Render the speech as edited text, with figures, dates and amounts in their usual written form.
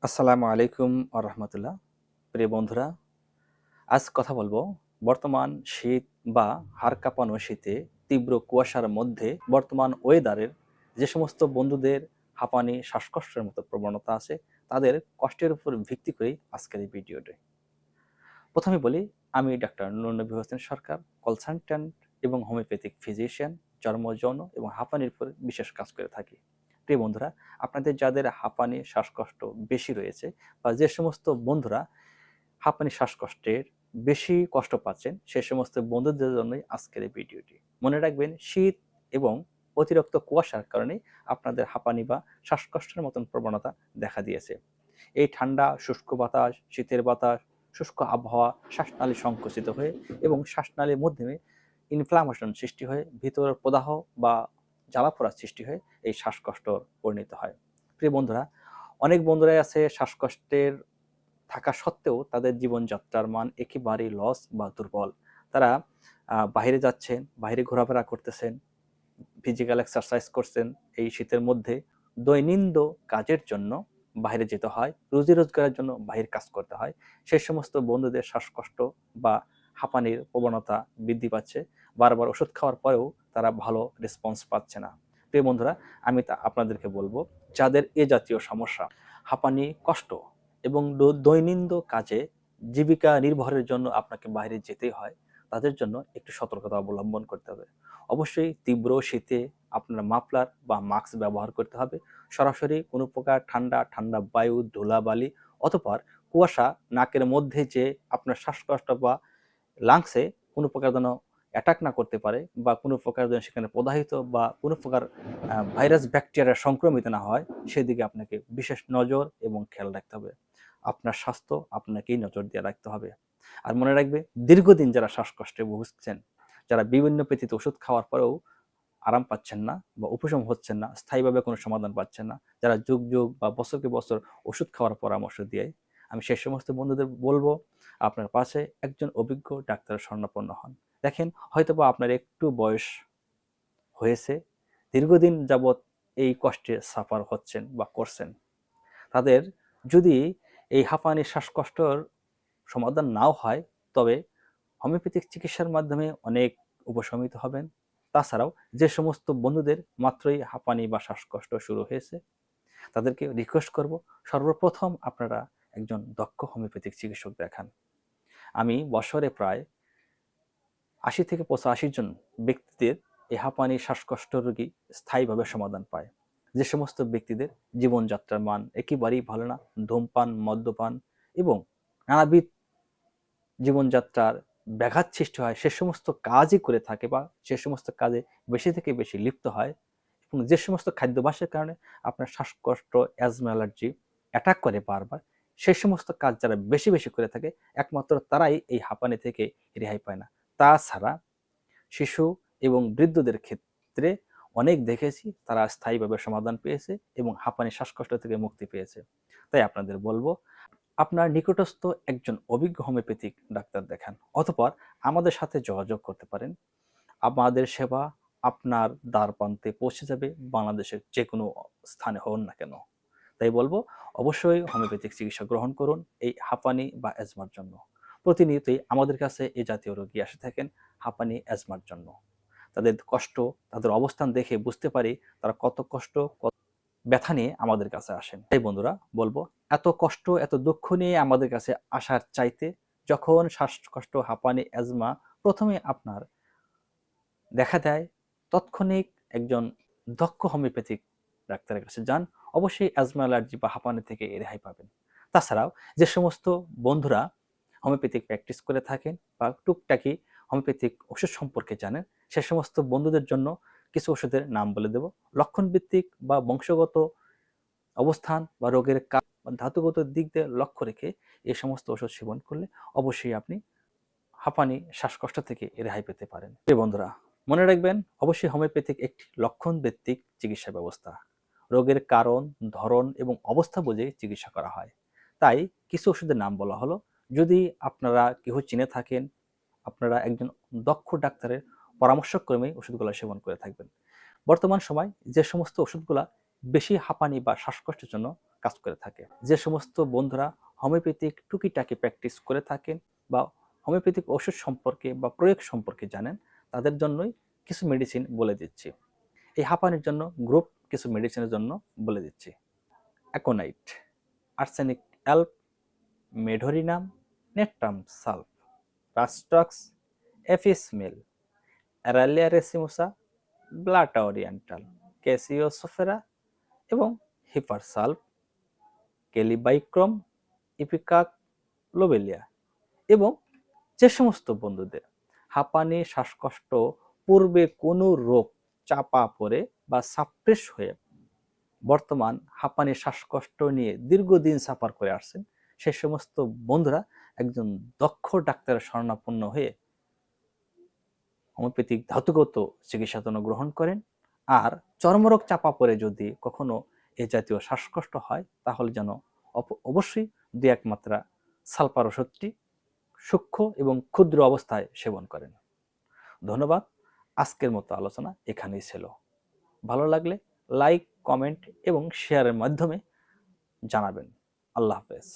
আসসালামু আলাইকুম রহমতুল্লাহ। প্রিয় বন্ধুরা, আজ কথা বলবো বর্তমান শীত বা হাড় কাঁপানো শীতে তীব্র কুয়াশার মধ্যে বর্তমান ওয়েদারের যে সমস্ত বন্ধুদের হাঁপানি শ্বাসকষ্টের মতো প্রবণতা আছে তাদের কষ্টের উপর ভিত্তি করেই আজকের এই ভিডিওটি। প্রথমে বলি, আমি ডাক্তার নুরনবী হোসেন সরকার, কনসালট্যান্ট এবং হোমিওপ্যাথিক ফিজিশিয়ান, চর্ম যৌন এবং হাঁপানির উপর বিশেষ কাজ করে থাকি। প্রিয় বন্ধুরা, আপনাদের যাদের হাঁপানি শ্বাসকষ্ট বেশি রয়েছে বা যে সমস্ত বন্ধুরা হাঁপানি শ্বাসকষ্টের বেশি কষ্ট পাচ্ছেন সে সমস্ত বন্ধুদের জন্যই আজকের এই ভিডিওটি। মনে রাখবেন, শীত এবং অতিরিক্ত কুয়াশার কারণে আপনাদের হাঁপানি বা শ্বাসকষ্টের মতন প্রবণতা দেখা দিয়েছে। এই ঠান্ডা শুষ্ক বাতাস, শীতের বাতাস, শুষ্ক আবহাওয়া শ্বাসনালী সংকুচিত হয়ে এবং শ্বাসনালীর মাধ্যমে ইনফ্লামেশন সৃষ্টি হয়ে ভিতরের প্রদাহ বা জ্বালাপোড়া সৃষ্টি হয়ে এই শ্বাসকষ্ট পরিণত হয়। প্রিয় বন্ধুরা, অনেক বন্ধুরাই আছে শ্বাসকষ্টের থাকা সত্ত্বেও তাদের জীবনযাত্রার মান একেবারেই লস বা দুর্বল। তারা বাইরে যাচ্ছেন, বাইরে ঘোরাফেরা করতেছেন, ফিজিক্যাল এক্সারসাইজ করছেন। এই শীতের মধ্যে দৈনন্দিন কাজের জন্য বাইরে যেতে হয়, রুজি রোজগারের জন্য বাহির কাজ করতে হয়। সেই সমস্ত বন্ধুদের শ্বাসকষ্ট বা হাঁপানির প্রবণতা বৃদ্ধি পাচ্ছে। বারবার ওষুধ খাওয়ার পরেও তারা ভালো রেসপন্স পাচ্ছে না। প্রিয় বন্ধুরা, আমি আপনাদেরকে বলবো, যাদের এ জাতীয় সমস্যা, হাঁপানি, কষ্ট এবং দৈনন্দিন কাজে জীবিকা নির্বাহের জন্য আপনাকে বাইরে যেতেই হয়, তাদের জন্য একটু সতর্কতা অবলম্বন করতে হবে। অবশ্যই তীব্র শীতে আপনার মাফলার বা মাস্ক ব্যবহার করতে হবে। সরাসরি কোনো প্রকার ঠান্ডা ঠান্ডা বায়ু, ধুলাবালি অতঃপর কুয়াশা নাকের মধ্যে যে আপনার শ্বাসকষ্ট বা লাংসে কোনো প্রকার যেন অ্যাটাক না করতে পারে বা কোনো প্রকার যেন সেখানে প্রদাহিত বা কোনো প্রকার ভাইরাস ব্যাকটেরিয়া সংক্রমিত না হয়, সেদিকে আপনাকে বিশেষ নজর এবং খেয়াল রাখতে হবে। আপনার স্বাস্থ্য আপনাকেই নজর দিয়ে রাখতে হবে। আর মনে রাখবে, দীর্ঘদিন যারা শ্বাসকষ্টে ভুগছেন, যারা বিভিন্ন পৃথিবীতে ওষুধ খাওয়ার পরেও আরাম পাচ্ছেন না বা উপশম হচ্ছেন না, স্থায়ীভাবে কোনো সমাধান পাচ্ছেন না, যারা যুগ যুগ বা বছরকে বছর ওষুধ খাওয়ার পরামর্শ দিয়ে, আমি সেই সমস্ত বন্ধুদের বলবো, আপনার পাশে একজন অভিজ্ঞ ডাক্তারের শরণাপন্ন হন। দেখেন, হয়তোবা আপনার একটু বয়স হয়েছে, দীর্ঘদিন যাবৎ এই কষ্টে সাফার হচ্ছেন বা করছেন, তাদের যদি এই হাঁপানি শ্বাসকষ্টর সমাধান নাও হয়, তবে হোমিওপ্যাথিক চিকিৎসার মাধ্যমে অনেক উপশমিত হবেন। তাছাড়াও যে সমস্ত বন্ধুদের মাত্রই হাঁপানি বা শ্বাসকষ্ট শুরু হয়েছে, তাদেরকে রিকোয়েস্ট করব, সর্বপ্রথম আপনারা একজন দক্ষ হোমিওপ্যাথিক চিকিৎসক দেখান। আমি বছরে প্রায় ৮০ থেকে ৮৫ জন ব্যক্তিদের এই হাঁপানি শ্বাসকষ্ট রোগী স্থায়ীভাবে সমাধান পায়। যে সমস্ত ব্যক্তিদের জীবনযাত্রার মান একেবারেই ভালো না, ধূমপান, মদ্যপান এবং নানাবিধ জীবনযাত্রার ব্যাঘাত সৃষ্টি হয়, সে সমস্ত কাজই করে থাকে বা সে সমস্ত কাজে বেশি থেকে বেশি লিপ্ত হয়, এবং যে সমস্ত খাদ্যাভ্যাসের কারণে আপনার শ্বাসকষ্ট, অ্যাজমা, অ্যালার্জি অ্যাটাক করে বারবার, সেই সমস্ত কাজ যারা বেশি বেশি করে থাকে, একমাত্র তারাই এই হাঁপানি থেকে রেহাই পায় না। তাছাড়া শিশু এবং বৃদ্ধদের ক্ষেত্রে অনেক দেখেছি, তারা স্থায়ীভাবে সমাধান পেয়েছে এবং হাঁপানি শ্বাসকষ্ট থেকে মুক্তি পেয়েছে। তাই আপনাদের বলবো, আপনার নিকটস্থ একজন অভিজ্ঞ হোমিওপ্যাথিক ডাক্তার দেখান, অতঃপর আমাদের সাথে যোগাযোগ করতে পারেন। আমাদের সেবা আপনার দ্বারপ্রান্তে পৌঁছে যাবে, বাংলাদেশের যে কোনো স্থানে হন না কেন। তাই বলবো, অবশ্যই হোমিওপ্যাথিক চিকিৎসা গ্রহণ করুন এই হাঁপানি বা অ্যাজমার জন্য। প্রতিনিয়তই আমাদের কাছে এই জাতীয় রোগী আসে থাকেন হাঁপানি, অ্যাজমার জন্য। তাদের কষ্ট, তাদের অবস্থান দেখে বুঝতে পারি তারা কত কষ্ট, কত ব্যথা নিয়ে আমাদের কাছে আসেন। তাই বন্ধুরা বলবো, এত কষ্ট, এত দুঃখ নিয়ে আমাদের কাছে আসার চাইতে, যখন শ্বাসকষ্ট, হাঁপানি, অ্যাজমা প্রথমে আপনার দেখা দেয়, তৎক্ষণিক একজন দক্ষ হোমিওপ্যাথিক ডাক্তারের কাছে যান। অবশ্যই অ্যাজমা, অ্যালার্জি বা হাঁপানি থেকে রেহাই পাবেন। তাছাড়াও যে সমস্ত বন্ধুরা হোমিওপ্যাথিক প্র্যাকটিস করে থাকেন বা টুকটাকি হোমিওপ্যাথিক ওষুধ সম্পর্কে জানেন, সে সমস্ত বন্ধুদের জন্য কিছু ওষুধের নাম বলে দেব। লক্ষণভিত্তিক বা বংশগত অবস্থান বা রোগের কারণ বা ধাতুগত দিক দিয়ে লক্ষ্য রেখে এই সমস্ত ওষুধ সেবন করলে অবশ্যই আপনি হাঁপানি, শ্বাসকষ্ট থেকে রেহাই পেতে পারেন। প্রিয় বন্ধুরা, মনে রাখবেন, অবশ্যই হোমিওপ্যাথিক একটি লক্ষণ ভিত্তিক চিকিৎসা ব্যবস্থা। রোগের কারণ, ধরন এবং অবস্থা বুঝে চিকিৎসা করা হয়। তাই কিছু ওষুধের নাম বলা হলো। যদি আপনারা কেউ চিনে থাকেন, আপনারা একজন দক্ষ ডাক্তারের পরামর্শক্রমে ওষুধগুলো সেবন করে থাকবেন। বর্তমান সময় যে সমস্ত ওষুধগুলা বেশি হাঁপানি বা শ্বাসকষ্টের জন্য কাজ করে থাকে। যে সমস্ত বন্ধুরা হোমিওপ্যাথিক টুকিটাকি প্র্যাকটিস করে থাকেন বা হোমিওপ্যাথিক ওষুধ সম্পর্কে বা প্রয়োগ সম্পর্কে জানেন, তাদের জন্যই কিছু মেডিসিন বলে দিচ্ছি। এই হাঁপানির জন্য গ্রুপ কিছু মেডিসিনের জন্য বলে দিচ্ছি। Aconite, arsenic alb, medorrhinum, natrum sulph, rhus tox, এফিসমেল, aralia racemosa, blatta oriental, cassia sophera এবং hepar sulph, kali bichrome, ipecac, lobelia. এবং যে সমস্ত বন্ধুদের হাঁপানি, শ্বাসকষ্ট, পূর্বে কোনো রোগ চাপা পড়ে বা সাপ্রেস হয়ে বর্তমান হাঁপানি শ্বাসকষ্ট নিয়ে দীর্ঘদিন সাফার করে আসছেন, সে সমস্ত বন্ধুরা একজন দক্ষ ডাক্তারের শরণাপন্ন হয়ে হোমিওপ্যাথিক ধাতুগত চিকিৎসা গ্রহণ করেন। আর চর্মরোগ চাপা পড়ে যদি কখনো এ জাতীয় শ্বাসকষ্ট হয়, তাহলে যেন অবশ্যই 2-1 মাত্রা সালফার ওষুধটি সূক্ষ্ম এবং ক্ষুদ্র অবস্থায় সেবন করেন। ধন্যবাদ। আজকের মতো আলোচনা এখানেই ছিল। ভালো লাগলে লাইক, কমেন্ট এবং শেয়ারের মাধ্যমে জানাবেন। আল্লাহ হাফেজ।